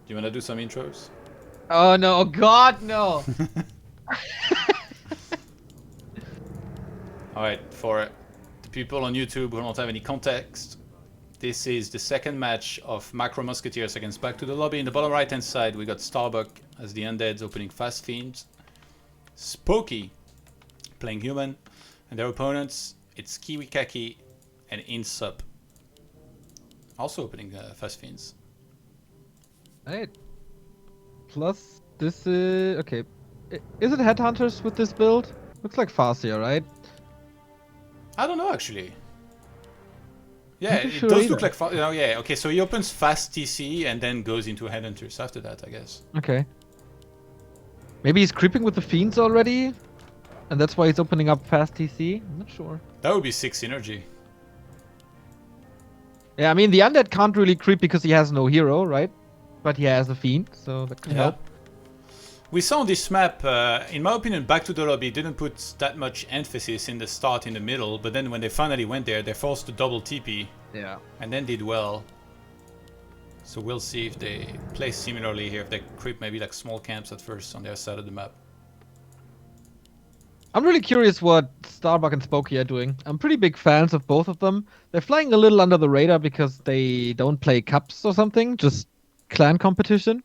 you wanna do some intros? Oh no, oh god, no! Alright, for the people on YouTube who don't have any context, this is the second match of Macro Musketeers against Back to the Lobby. In the bottom right hand side, we got Starbuck as the Undeads opening Fast Fiends, Spoki playing Human, and their opponents, it's KiWiKaKi and INSUP, also opening Fast Fiends. Right. Plus, this is... okay. Is it Headhunters with this build? Looks like Farseer, right? I don't know actually. Yeah, it sure does either. look like... Oh yeah, okay, so he opens Fast TC and then goes into Headhunters after that, I guess. Okay. Maybe he's creeping with the Fiends already? And that's why he's opening up Fast TC? I'm not sure. That would be 6 synergy. Yeah, I mean, the Undead can't really creep because he has no hero, right? But he has a Fiend, so that could help. We saw on this map, in my opinion, Back to the Lobby didn't put that much emphasis in the start in the middle, but then when they finally went there, they forced to double TP. Yeah. And then did well. So we'll see if they play similarly here, if they creep maybe like small camps at first on their side of the map. I'm really curious what Starbuck and Spoki are doing. I'm pretty big fans of both of them. They're flying a little under the radar because they don't play cups or something, just clan competition.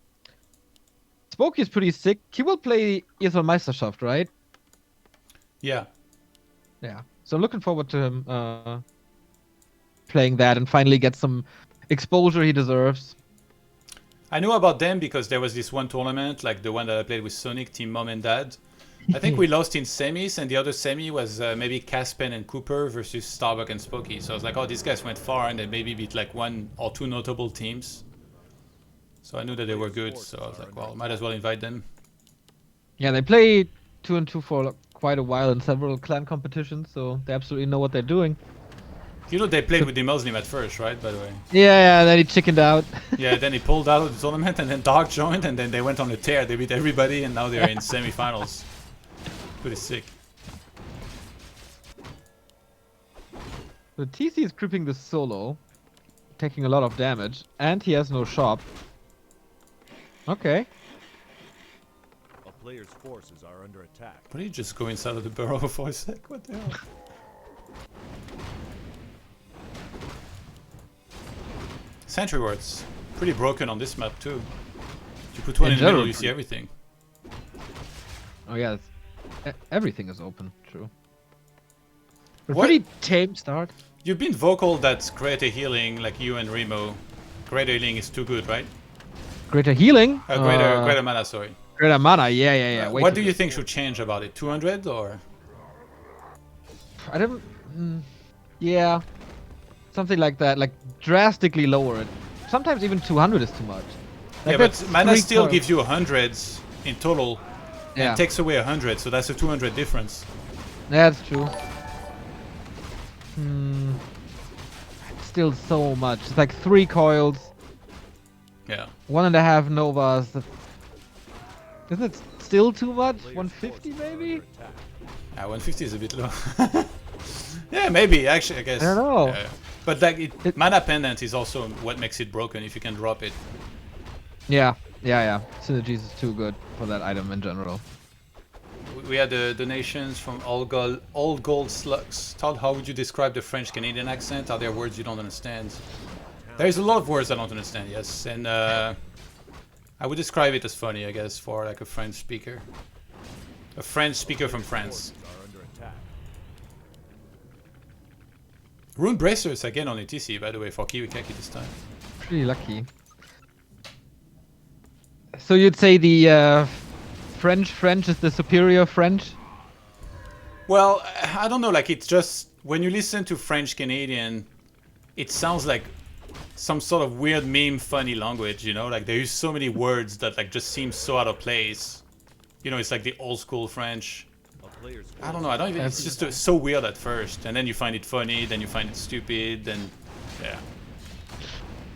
Spoki is pretty sick. He will play either Meisterschaft, right? Yeah. Yeah. So I'm looking forward to him playing that and finally get some exposure he deserves. I know about them because there was this one tournament, like the one that I played with Sonic, Team Mom and Dad. I think we lost in semis, and the other semi was maybe Caspen and Cooper versus Starbuck and Spoki. So I was like, oh, these guys went far, and they maybe beat like 1 or 2 notable teams. So I knew that they were good, so I was like, well, might as well invite them. Yeah, they play 2 and 2 for quite a while in several clan competitions, so they absolutely know what they're doing. You know, they played with the Muslim at first, right, by the way? Yeah, then he chickened out. Yeah, then he pulled out of the tournament, and then Dark joined, and then they went on a tear. They beat everybody, and now they're in semi-finals. Pretty sick. The TC is creeping the solo, taking a lot of damage, and he has no shop. Okay. A player's forces are under attack. Why did you just go inside of the burrow for a sec? What the hell? Sentry wards. Pretty broken on this map too. You put one in the middle, you see everything. Oh yeah, everything is open, true. But What? pretty tame start. You've been vocal that greater healing, like you and Remo, greater healing is too good, right? Greater healing? Greater mana, sorry. Greater mana, yeah. What do you think should change about it? 200 or? I don't... yeah. Something like that, like drastically lower it. Sometimes even 200 is too much. Like Yeah, but mana still coils. gives you 100s in total. Yeah, And takes away 100, so that's a 200 difference. that's true. Still so much. It's like 3 coils, Yeah. 1.5 novas. Isn't it still too much? 150 maybe? Yeah, 150 is a bit low. Yeah, maybe, actually, I guess. I don't know. Yeah. But like, mana pendant is also what makes it broken if you can drop it. Yeah. Synergies is too good for that item in general. We had the donations from All Gold Slugs. Todd, how would you describe the French-Canadian accent? Are there words you don't understand? There's a lot of words I don't understand, yes. And I would describe it as funny, I guess, for like a French speaker. A French speaker from France. Are under attack. Rune Bracers again on ETC, by the way, for KiWiKaKi this time. Pretty lucky. So you'd say the French is the superior French? Well, I don't know, like it's just, when you listen to French-Canadian, it sounds like some sort of weird meme funny language, you know? Like they use so many words that like just seem so out of place. You know, it's like the old school French. I don't know, I don't even, it's just so weird at first. And then you find it funny, then you find it stupid, then, yeah.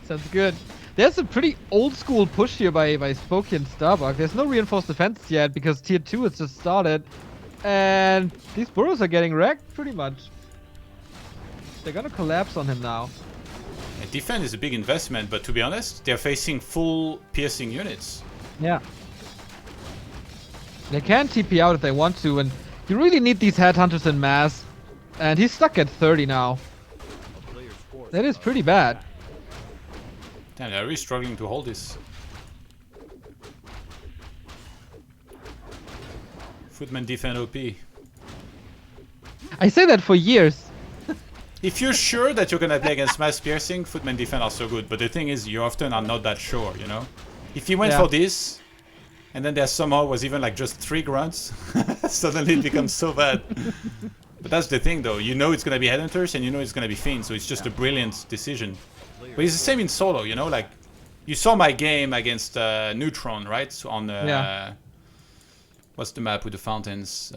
Sounds good. There's a pretty old school push here by Spoki and Starbuck. There's no reinforced defense yet because tier 2 has just started. And these burrows are getting wrecked pretty much. They're gonna collapse on him now. Defense is a big investment, but to be honest, they're facing full piercing units. Yeah. They can TP out if they want to, and you really need these headhunters in mass. And he's stuck at 30 now. A player's forces That is are pretty under bad. attack. Damn, they're really struggling to hold this. Footman defend OP. I say that for years. If you're sure that you're gonna play against mass piercing, footman defend are so good. But the thing is, you often are not that sure, you know? If you went Yeah. for this, and then there somehow was even like just 3 grunts, suddenly it becomes so bad. But that's the thing though, you know it's gonna be headhunters and you know it's gonna be fiends, so it's just a brilliant decision. But it's the same in solo, you know, like you saw my game against Neutron, right? So on what's the map with the fountains?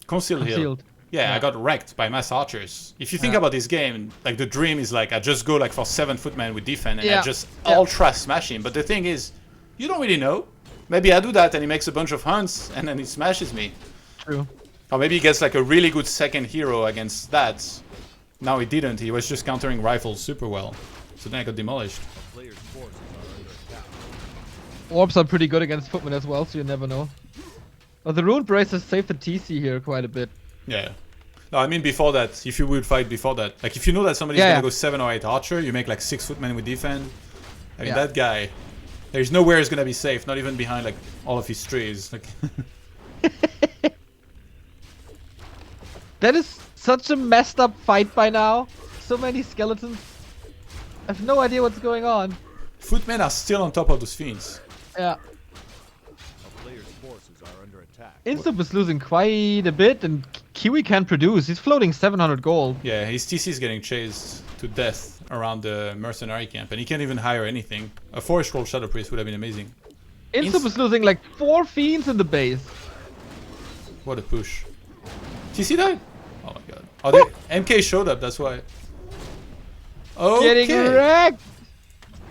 Concealed Hill. Concealed. Yeah, I Yeah. got wrecked by mass archers. If you think Yeah. about this game, like the dream is like I just go like for 7 footmen with defense and I Yeah. just Yeah. ultra smash him. But the thing is, you don't really know. Maybe I do that and he makes a bunch of hunts and then he smashes me. True. Or maybe he gets like a really good second hero against that. Now he didn't, he was just countering rifles super well. So then I got demolished. A player's forces are under attack. Orbs are pretty good against footmen as well, so you never know. But the Rune Bracers save the TC here quite a bit. Yeah. No, I mean before that, if you would fight before that. Like if you know that somebody's Yeah, gonna yeah. go 7 or 8 archer, you make like 6 footmen with defense. I mean Yeah. that guy, there's nowhere he's gonna be safe, not even behind like all of his trees. Like That is such a messed up fight by now. So many skeletons. I have no idea what's going on. footmen are still on top of those fiends. Yeah. A player's forces are under attack. INSUP is losing quite a bit, and Kiwi can produce. He's floating 700 gold. Yeah, his TC is getting chased to death around the mercenary camp, and he can't even hire anything. A forest roll Shadow Priest would have been amazing. INSUP is losing like 4 fiends in the base. What a push. TC died? Oh my god. Oh, they, MK showed up, that's why. Okay. Getting wrecked.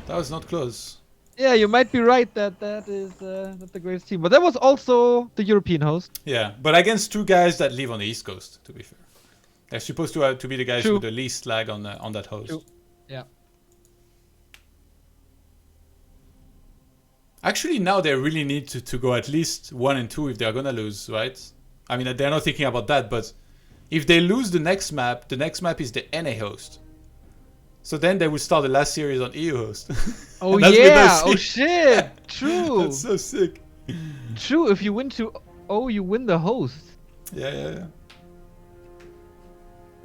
That was not close. Yeah, you might be right that that is not the greatest team. But that was also the European host. Yeah, but against 2 guys that live on the East Coast, to be fair. They're supposed to be the guys True. with the least lag on that host. True. Yeah. Actually, now they really need to go at least 1 and 2 if they're gonna lose, right? I mean, they're not thinking about that, but if they lose the next map is the NA host. So then they will start the last series on EU host. Oh That's yeah. really Oh sick. shit. True. That's so sick. True. If you win you win the host. Yeah.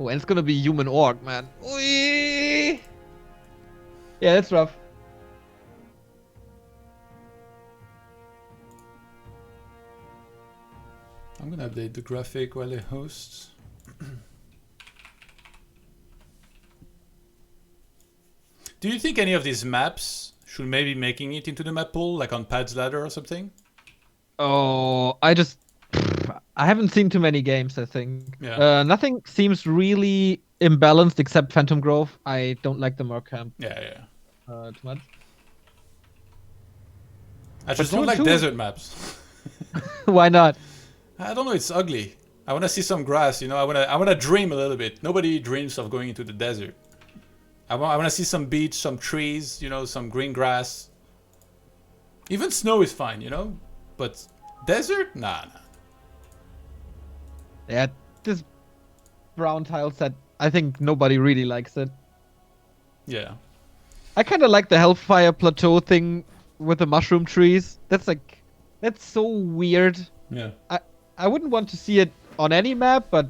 Oh, and it's gonna be human orc, man. Whee! Yeah, that's rough. I'm gonna update the graphic while they host. Do you think any of these maps should maybe making it into the map pool, like on Pad's Ladder or something? Oh, I haven't seen too many games, I think. Yeah. Nothing seems really imbalanced except Phantom Grove. I don't like the Merc camp Yeah. too much. I just two don't and like two- desert maps. Why not? I don't know, it's ugly. I wanna see some grass, you know, I wanna dream a little bit. Nobody dreams of going into the desert. I wanna see some beach, some trees, you know, some green grass. Even snow is fine, you know? But desert? Nah. Yeah, this brown tile set, I think nobody really likes it. Yeah. I kind of like the Hellfire Plateau thing with the mushroom trees. That's so weird. Yeah. I wouldn't want to see it on any map, but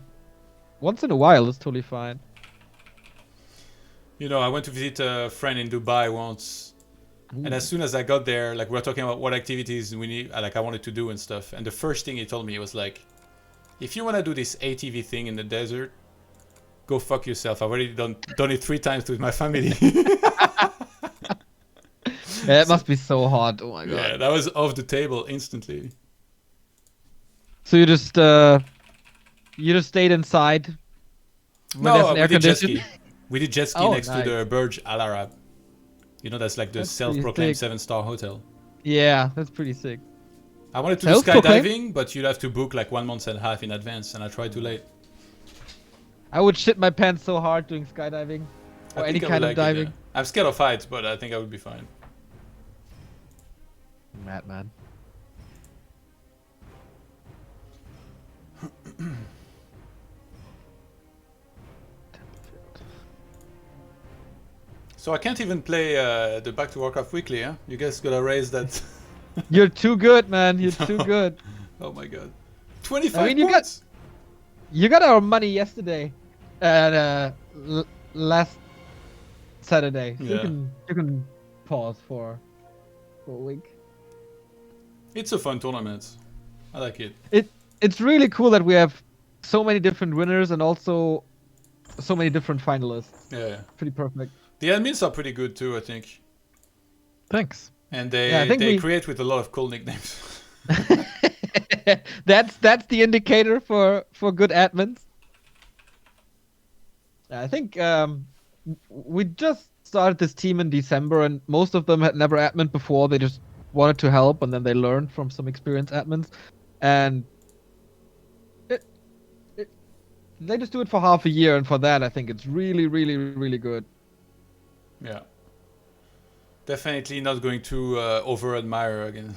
once in a while it's totally fine. You know, I went to visit a friend in Dubai once, and as soon as I got there, like we were talking about what activities I wanted to do and stuff, and the first thing he told me was like, if you want to do this ATV thing in the desert, go fuck yourself. I've already done it 3 times with my family. Yeah, it must be so hot. Oh my god. Yeah, that was off the table instantly. So you just stayed inside. When there's No, an we air did jet condition? ski. We did jet ski Oh, next nice. to the Burj Al Arab. You know, that's like the That's self-proclaimed pretty 7-star hotel. Yeah, that's pretty sick. I wanted to do Self-proclaimed? skydiving, but you'd have to book like 1 month and a half in advance, and I tried too late. I would shit my pants so hard doing skydiving. Or I any think I kind would of like it, diving. yeah. I'm scared of heights, but I think I would be fine. Madman. So I can't even play the Back to Warcraft Weekly, huh? You guys gotta raise that. You're too good, man. You're too good. Oh my god. 25 I mean, you points! got our money yesterday, and last Saturday. So Yeah. you can pause for a week. It's a fun tournament. I like it. It's really cool that we have so many different winners and also so many different finalists. Yeah. Pretty perfect. The admins are pretty good too, I think. Thanks. And Yeah, I they, think they we- create with a lot of cool nicknames. That's the indicator for good admins. I think we just started this team in December, and most of them had never admin before. They just wanted to help, and then they learned from some experienced admins, and they just do it for half a year, and for that, I think it's really, really, really good. Yeah. Definitely not going to over-admire again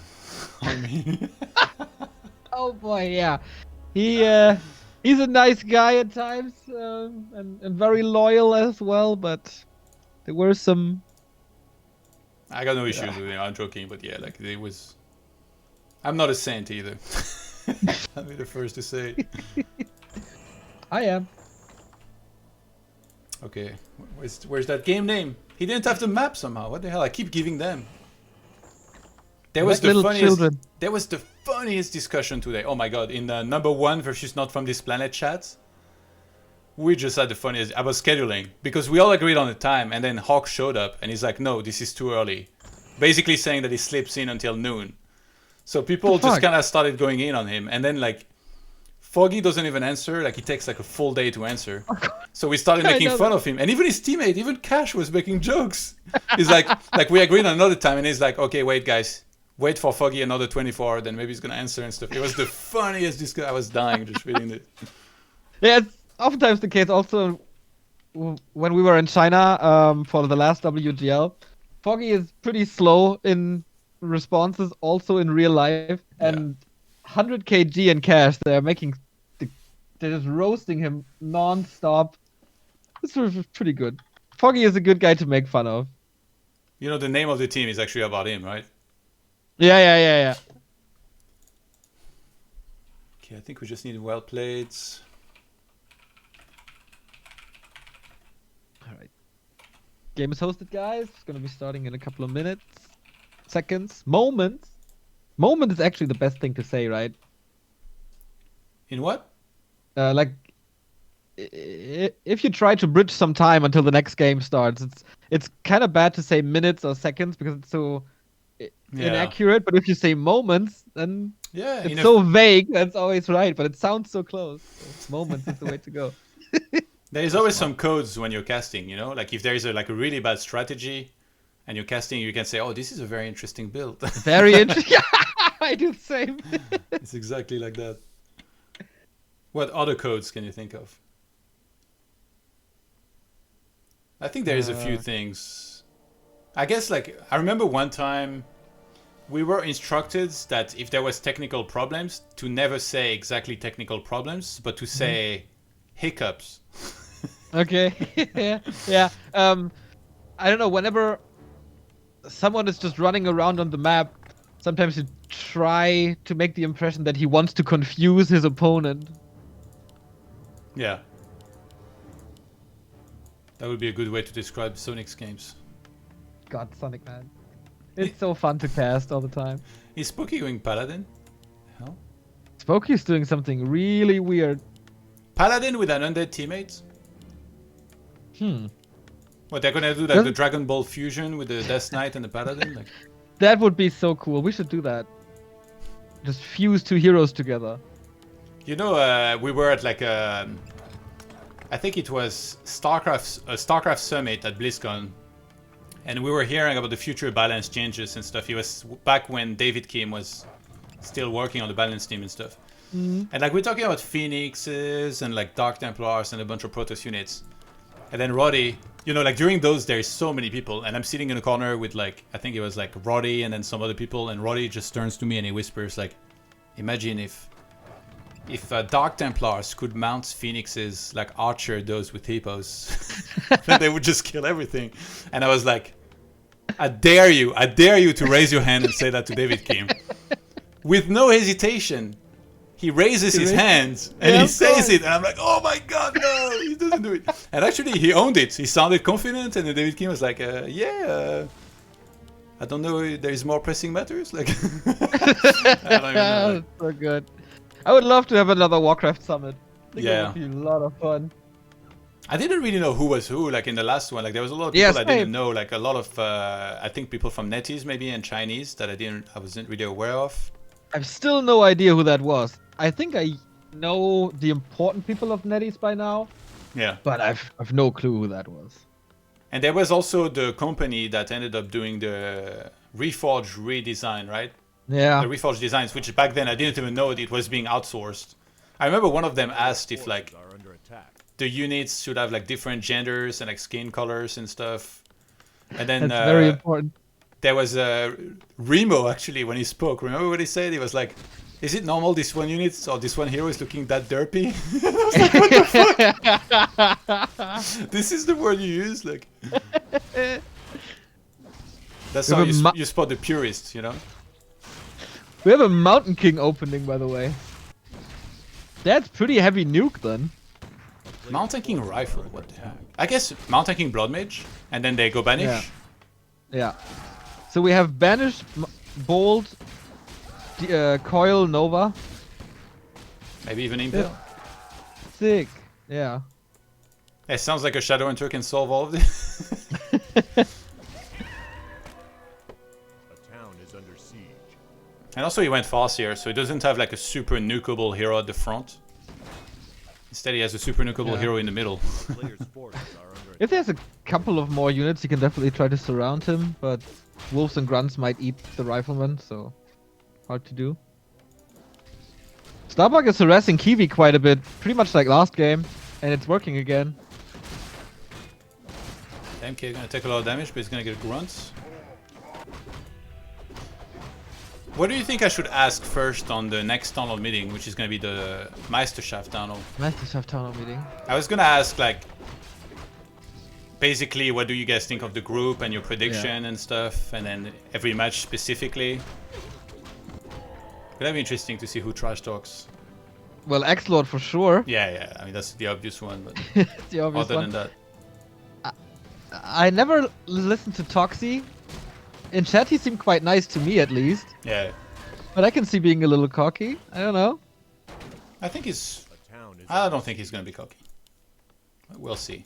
on me. Oh boy, yeah, he's a nice guy at times, and very loyal as well. But there were some. I got no issues with him, I'm joking, but yeah, like it was... I'm not a saint either. I'll be the first to say. I am. Okay, where's that game name? He didn't have the map somehow. What the hell? I keep giving them. There was Like the little funniest. children. There was the funniest discussion today. Oh my god! In the number 1 versus not from this planet chat, we just had the funniest. I was scheduling because we all agreed on the time, and then Hawk showed up, and he's like, "No, this is too early," basically saying that he sleeps in until noon. So people The just fuck? kind of started going in on him, and then like. Foggy doesn't even answer, like he takes like a full day to answer. So we started I making know fun that. of him. And even his teammate, even Cash was making jokes. He's like we agreed on another time and he's like, okay, wait guys, wait for Foggy another 24, then maybe he's gonna answer and stuff. It was the funniest discussion. I was dying just reading it. Yeah, it's oftentimes the case. Also, when we were in China for the last WGL, Foggy is pretty slow in responses, also in real life. And 100 kg in cash, they're just roasting him non-stop. This was pretty good. Foggy is a good guy to make fun of. You know, the name of the team is actually about him, right? Yeah. Okay, I think we just need well played. All right. Game is hosted, guys. It's gonna be starting in a couple of minutes, seconds, moments. Moment is actually the best thing to say, right? In what? Like, if you try to bridge some time until the next game starts, it's kind of bad to say minutes or seconds because it's so inaccurate. But if you say moments, then Yeah, it's so vague. That's always right, but it sounds so close. So moments is the way to go. there is always some codes when you're casting, you know? Like if there is a really bad strategy and you're casting, you can say, oh, this is a very interesting build. Very interesting. I do the same. It's exactly like that. What other codes can you think of? I think there is a few things. I guess like I remember one time we were instructed that if there was technical problems to never say exactly technical problems, but to say hiccups. Okay. yeah. I don't know. Whenever someone is just running around on the map, sometimes you try to make the impression that he wants to confuse his opponent. Yeah. That would be a good way to describe Sonic's games. God, Sonic Man. It's so fun to cast all the time. Is Spoki going Paladin? Hell? Spoki is doing something really weird. Paladin with an undead teammate? What, they're gonna do like the Dragon Ball fusion with the Death Knight and the Paladin? Like... That would be so cool. We should do that. Just fuse two heroes together. You know, we were at like a... I think it was StarCraft Summit at BlizzCon. And we were hearing about the future balance changes and stuff. It was back when David Kim was still working on the balance team and stuff. And like we're talking about Phoenixes and like Dark Templars and a bunch of Protoss units. And then Roddy you know, like during those, there's so many people, and I'm sitting in a corner with like, I think it was like Roddy and then some other people, and Roddy just turns to me and he whispers like, imagine if Dark Templars could mount Phoenixes like Archer does with hippos, then they would just kill everything. And I was like, I dare you to raise your hand and say that to David Kim. With no hesitation, he raises his hands and he says it, and I'm like, oh my god, no, he doesn't do it. And actually, he owned it. He sounded confident, and then David Kim was like, I don't know, there's more pressing matters. Like, I don't even know. That's so good. I would love to have another Warcraft summit. I think Yeah. that would be a lot of fun. I didn't really know who was who, like in the last one. Like there was a lot of people I didn't know, like a lot of, I think people from NetEase maybe and Chinese that I wasn't really aware of. I've still no idea who that was. I think I know the important people of NetEase by now, Yeah. but I've no clue who that was. And there was also the company that ended up doing the Reforge redesign, right? Yeah. The Reforge designs, which back then I didn't even know it was being outsourced. I remember one of them asked if like Are under attack. the units should have like different genders and like skin colors and stuff. And then That's very important. there was Remo actually when he spoke. Remember what he said? He was like, "Is it normal this one unit or this one hero is looking that derpy?" I was like, "What the fuck? This is the word you use, like." That's how you spot the purists, you know. We have a Mountain King opening, by the way. That's pretty heavy nuke then. Mountain King rifle, what the heck? I guess Mountain King Blood Mage, and then they go banish. Yeah. Yeah. So we have Banish, Bolt, Coil, Nova. Maybe even Impel. Sick. Yeah. It sounds like a Shadowhunter can solve all of this. And also he went fast here, so he doesn't have like a super nukeable hero at the front. Instead he has a super nukeable hero in the middle. If there's a couple of more units, you can definitely try to surround him, but Wolves and Grunts might eat the Rifleman, so hard to do. Starbuck is harassing Kiwi quite a bit, pretty much like last game, and it's working again. MK gonna take a lot of damage, but he's gonna get grunts. What do you think I should ask first on the next tunnel meeting, which is gonna be the Meisterschaft tunnel? Meisterschaft tunnel meeting. I was gonna ask like, basically, what do you guys think of the group and your prediction and stuff, and then every match specifically. That'd be interesting to see who trash talks. Well, X-Lord for sure. Yeah. I mean that's the obvious one, but the obvious other one. than that, I never listened to Toxie. In chat, he seemed quite nice to me, at least. yeah. But I can see being a little cocky. I don't know. I think he's. I don't think he's gonna be cocky. We'll see.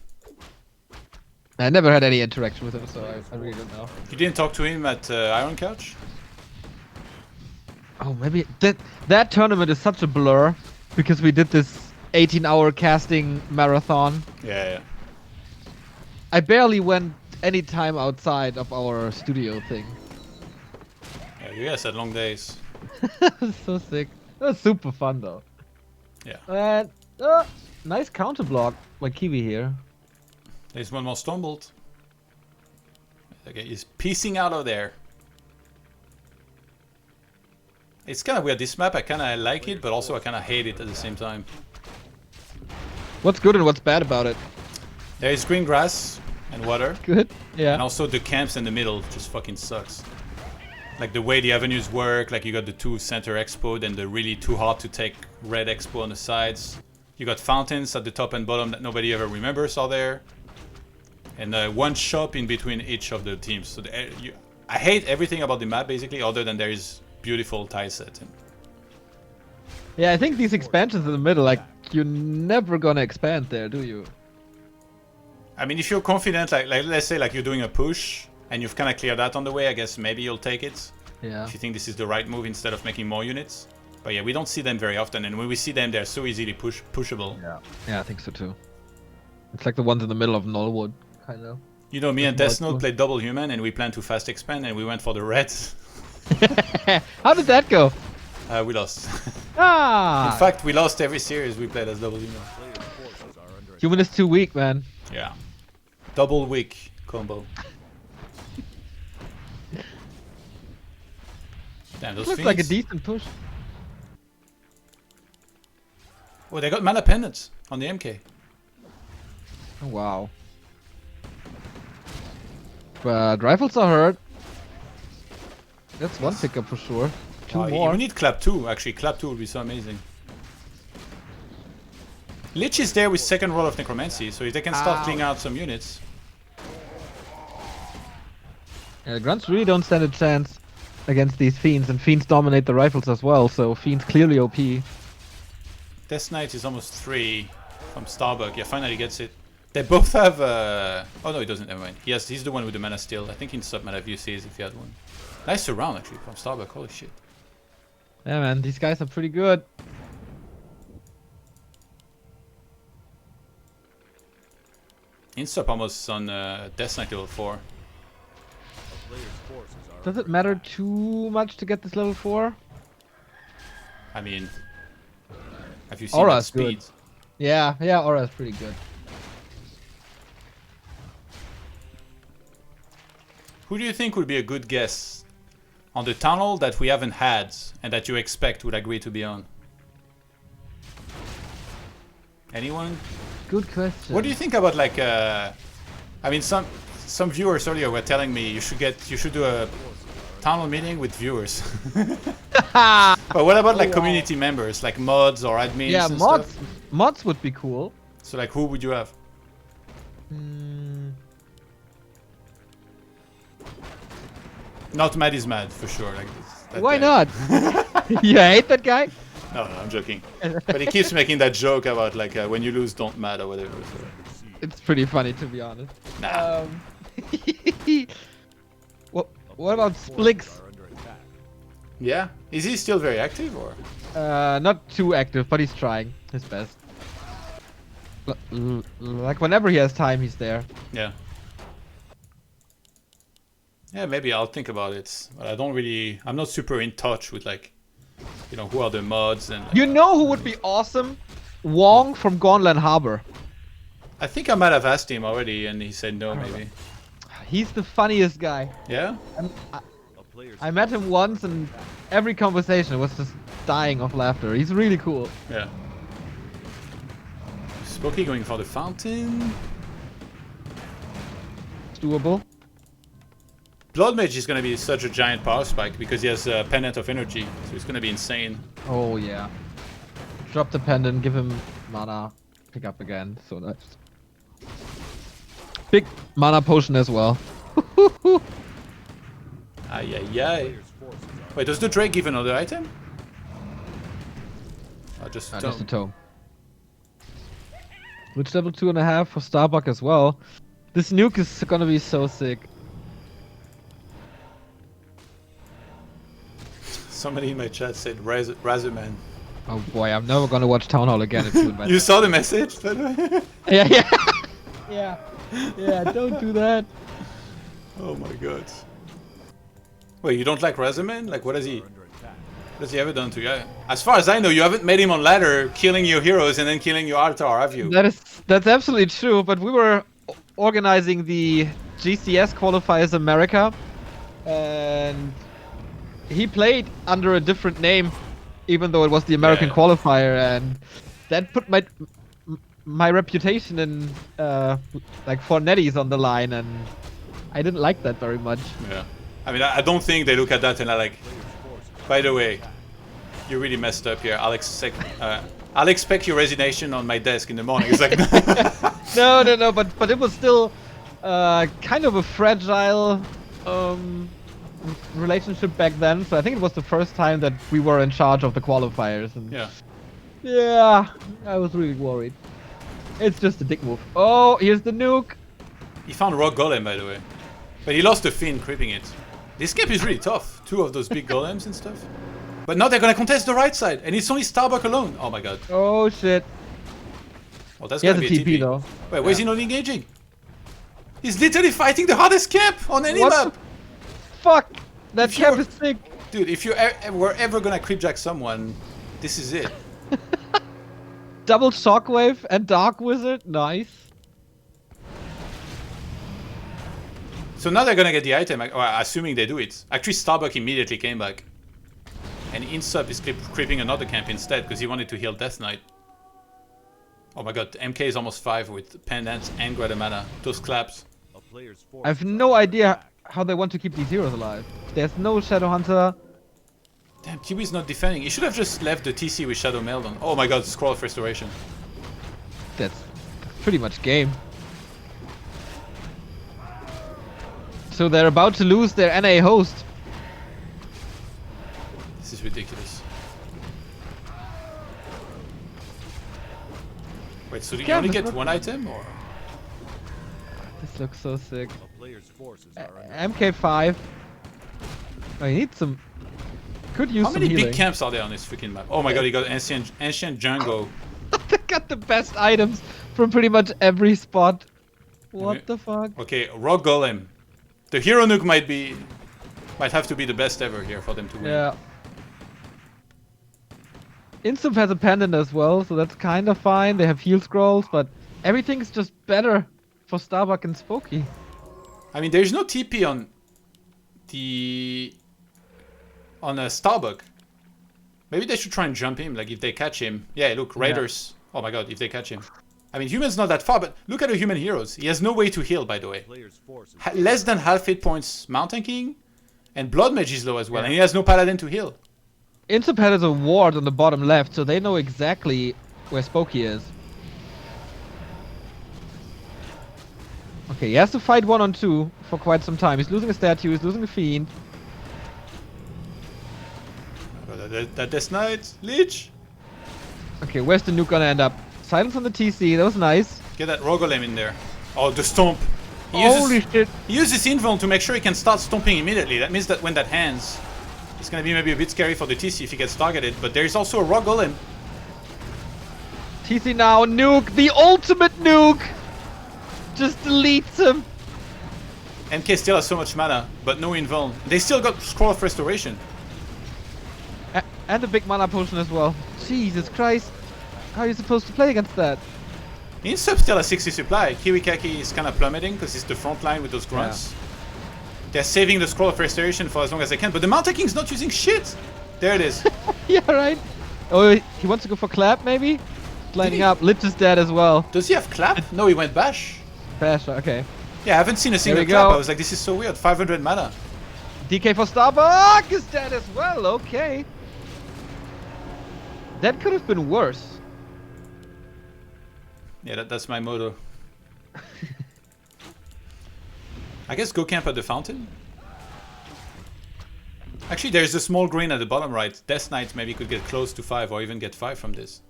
I never had any interaction with him, so I really don't know. You didn't talk to him at Iron Couch? Oh, maybe that tournament is such a blur because we did this 18-hour casting marathon. Yeah. I barely went any time outside of our studio thing. Yeah, you guys had long days. So sick. It was super fun though. Yeah. And nice counter block by Kiwi here. There's one more Stormbolt. Okay, he's piecing out of there. It's kind of weird. This map, I kind of like it, but also I kind of hate it at the same time. What's good and what's bad about it? There is green grass and water. Good. Yeah. And also the camps in the middle just fucking sucks. Like the way the avenues work, like you got the two center expo, then the really too hard to take red expo on the sides. You got fountains at the top and bottom that nobody ever remembers are there. And one shop in between each of the teams. So I hate everything about the map basically, other than there is beautiful tile set. Yeah, I think these expansions in the middle, like, you're never gonna expand there, do you? I mean, if you're confident, like let's say like you're doing a push and you've kind of cleared that on the way, I guess maybe you'll take it. Yeah. If you think this is the right move instead of making more units. But yeah, we don't see them very often, and when we see them, they're so easily pushable. Yeah. Yeah, I think so too. It's like the ones in the middle of Nullwood, kind of. You know, me and Death Note played double human, and we planned to fast expand, and we went for the reds. How did that go? We lost. Ah! In fact, we lost every series we played as double human. Human is too weak, man. Yeah. Double wick combo. Damn, those Looks like a fiends. decent push. Oh, they got mana pendants on the MK. Oh, wow. But rifles are hurt. That's one pickup for sure. Two more. We need clap 2, actually. Clap 2 would be so amazing. Lich is there with second roll of Necromancy, so if they can start cleaning out some units. Yeah, the grunts really don't stand a chance against these fiends, and fiends dominate the rifles as well, so fiends clearly OP. Death Knight is almost 3 from Starbuck. Yeah, finally gets it. They both have oh no, he doesn't, never mind. Yes, he's the one with the mana steal. I think INSUP might have UCs if he had one. Nice surround actually from Starbuck, holy shit. Yeah man, these guys are pretty good. INSUP almost on Death Knight level 4. A player's forces are Does it matter too much to get this level 4? I mean, have you seen Aura that is good. speed? Yeah, Aura is pretty good. Who do you think would be a good guess on the tunnel that we haven't had and that you expect would agree to be on? Anyone? Good question. What do you think about like I mean some viewers earlier were telling me you should do a tunnel meeting with viewers. But what about like community members, like mods or admins? Yeah, and mods. stuff? Mods would be cool. So like who would you have? Not Mad is Mad for sure. Like that Why guy. not? You hate that guy? No, I'm joking. But he keeps making that joke about like when you lose, don't mad or whatever. So. It's pretty funny to be honest. Nah. What about Splix? are under attack. Yeah. Is he still very active or? Not too active, but he's trying his best. Like whenever he has time, he's there. Yeah. Yeah, maybe I'll think about it. But I don't really. I'm not super in touch with like, you know, who are the mods and. Like, You know who would be awesome? Wong from Gonlan Harbor. I think I might have asked him already, and he said no, maybe. He's the funniest guy. Yeah. A player's I met him once, and every conversation was just dying of laughter. He's really cool. Yeah. Spoki going for the fountain. It's doable. Blood Mage is gonna be such a giant power spike because he has a pendant of energy, so it's gonna be insane. Oh yeah. Drop the pendant, give him mana, pick up again. So nice. Big mana potion as well. Ay ay ay. player's forces are Wait, does the Drake give another item? Oh, just a Just a tome. tome. Which level 2.5 for Starbuck as well. This nuke is gonna be so sick. Somebody in my chat said Razuman. Oh boy, I'm never gonna watch Town Hall again if you invite You saw the message, by the way? Yeah. Yeah. Yeah, don't do that. Oh my god. Wait, you don't like Razuman? Like, what has he ever done to you? As far as I know, you haven't made him on ladder, killing your heroes and then killing your altar, have you? That's absolutely true, but we were organizing the GCS qualifiers America, and he played under a different name, even though it was the American Yeah. qualifier, and that put my reputation in like Fornetti's on the line, and I didn't like that very much. Yeah. I mean, I don't think they look at that and are like, by the way, you really messed up here. I'll expect your resignation on my desk in the morning. It's like, No, but it was still kind of a fragile relationship back then. So I think it was the first time that we were in charge of the qualifiers. And yeah. I was really worried. It's just a dick move. Oh, here's the nuke. He found Rock Golem, by the way. But he lost the Finn creeping it. This cap is really tough. 2 of those big golems and stuff. But now they're gonna contest the right side, and it's only Starbuck alone. Oh my god. Oh shit. Well, that's He has gonna a be a TP TP. though. Wait, why is he not engaging? He's literally fighting the hardest camp on any What map. the fuck? That If cap you're- is sick. Dude, if you were ever gonna creepjack someone, this is it. Double shockwave and dark wizard. Nice. So now they're gonna get the item, assuming they do it. Actually, Starbuck immediately came back. And INSUP is creeping another camp instead because he wanted to heal Death Knight. Oh my god, MK is almost 5 with Pendant and Guatemala. Those claps. A player's I forces have no are idea how they want to keep these heroes alive. There's no Shadow Hunter. Damn, Kiwi's not defending. He should have just left the TC with Shadow Meldon. Oh my god, Scroll of Restoration. That's pretty much game. So they're about to lose their NA host. This is ridiculous. Wait, so do you Yeah, only but get what- one item or? This looks so sick. A player's forces are under MK5. I need some. Could use How some many healing. big camps are there on this freaking map? Oh my god, he got ancient Django. They got the best items from pretty much every spot. What Okay. the fuck? Okay, Rock Golem. The Hero Nuke might have to be the best ever here for them to win. Yeah. INSUP has a pendant as well, so that's kind of fine. They have heal scrolls, but everything's just better for Starbuck and Spoki. I mean, there's no TP on a Starbuck. Maybe they should try and jump him, like if they catch him. Yeah, look, Raiders. Oh my god, if they catch him. I mean, human's not that far, but look at the human heroes. He has no way to heal, by the way. player's forces. Less than half hit points Mountain King, and Blood Mage is low as well, and he has no Paladin to heal. INSUP has a ward on the bottom left, so they know exactly where Spoki is. Okay, he has to fight 1-on-2 for quite some time. He's losing a statue, he's losing a fiend. That Death Knight, Lich. Okay, where's the nuke gonna end up? Silence on the TC, that was nice. Get that Rogolem in there. Oh, the Stomp. Holy shit. He uses Invuln to make sure he can start stomping immediately. That means that when that hands, it's gonna be maybe a bit scary for the TC if he gets targeted. But there is also a Rock Golem. TC now, nuke, the ultimate nuke! Just deletes him. MK still has so much mana, but no Invuln. They still got Scroll of Restoration. And a big mana potion as well. Jesus Christ. How are you supposed to play against that? INSUP still has 60 supply. KiWiKaKi is kind of plummeting because he's the front line with those grunts. They're saving the Scroll of Restoration for as long as they can, but the Mountain King's not using shit. There it is. Yeah, right. Oh, he wants to go for clap, maybe? Lining up. Lich is dead as well. Does he have Clap? No, he went Bash. Bash, okay. Yeah, I haven't seen a single we Clap. go. I was like, this is so weird. 500 mana. DK for Starbuck is dead as well, okay. That could have been worse. Yeah, that's my motto. I guess go camp at the fountain. Actually, there's a small green at the bottom right. Death Knight maybe could get close to 5 or even get 5 from this.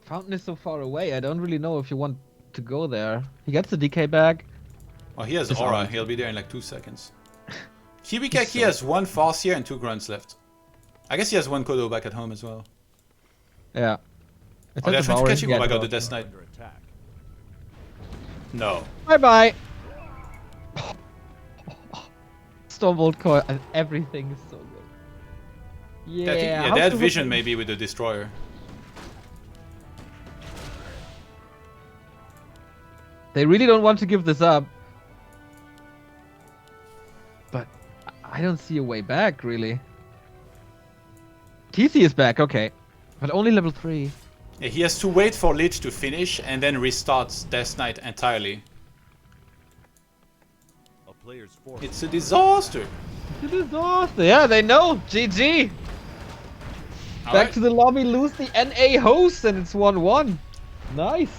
Fountain is so far away, I don't really know if you want to go there. He gets the DK back. Oh, he has Just Aura. Aura. He'll be there in like 2 seconds. KiWiKaKi has 1 Farseer and 2 Grunts left. I guess he has 1 Kodo back at home as well. Yeah. Oh, they're trying to catch him. Oh my god, the Death Knight. Under attack. No. Bye bye. Stormbolt coil and everything is so good. Yeah, Yeah, they had vision maybe with the Destroyer. They really don't want to give this up. But I don't see a way back, really. TC is back, okay. But only level 3. Yeah, he has to wait for Lich to finish and then restart Death Knight entirely. A player's force. It's a disaster. It's a disaster. Yeah, they know. GG. Back to the lobby, lose the NA host, and it's 1-1. Nice.